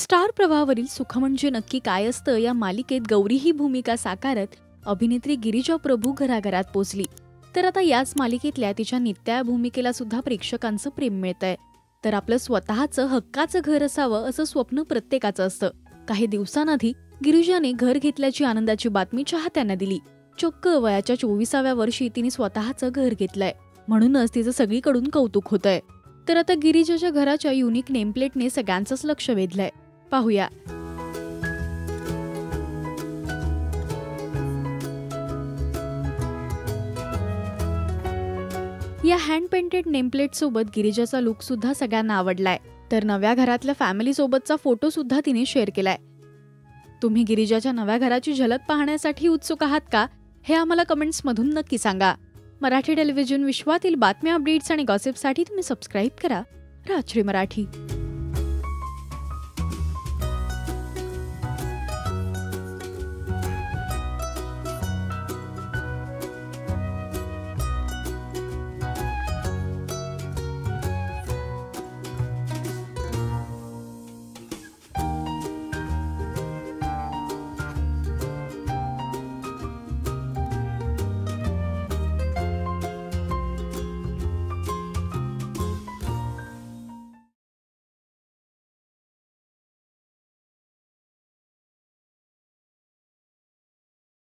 Star प्रवाहावरील सुख म्हणजे नक्की काय असतं या मालिकेत गौरी ही भूमिका साकारत अभिनेत्री गिरिजा प्रभू घराघरात पोचली. तर आता याच मालिकेतल्या तिच्या नित्या भूमिकेला सुद्धा प्रेक्षकांचं प्रेम मिळतंय. तर आपलं स्वतःचं हक्काचं घर असावं असं स्वप्न प्रत्येकाचं असतं. काही दिवसांआधी गिरिजाने घर घेतल्याची आनंदाची बातमी चाहत्यांना दिली. चक्क वयाच्या 24व्या वर्षी तिने स्वतःचं घर घेतलंय. म्हणूनच तिचं सगळीकडून कौतुक होतंय. तर आता गिरिजाच्या घराच्या युनिक नेमप्लेटने सगळ्यांचंच लक्ष वेधलंय. पाहूया. या हँड पेंटेड नेमप्लेट सोबत गिरिजाचा लुक सुद्धा सगळ्यांना आवडलाय. तर नव्या घरातल्या फॅमिली सोबतचा फोटो सुद्धा तिने शेअर केलाय. तुम्ही गिरिजाच्या नव्या घराची झलक पाहण्यासाठी उत्सुक आहात का? हे आम्हाला कमेंट्स मधून नक्की सांगा. मराठी टेलिव्हिजन विश्वातील बातम्या, अपडेट्स आणि गॉसिपसाठी तुम्ही सबस्क्राईब करा राजश्री मराठी.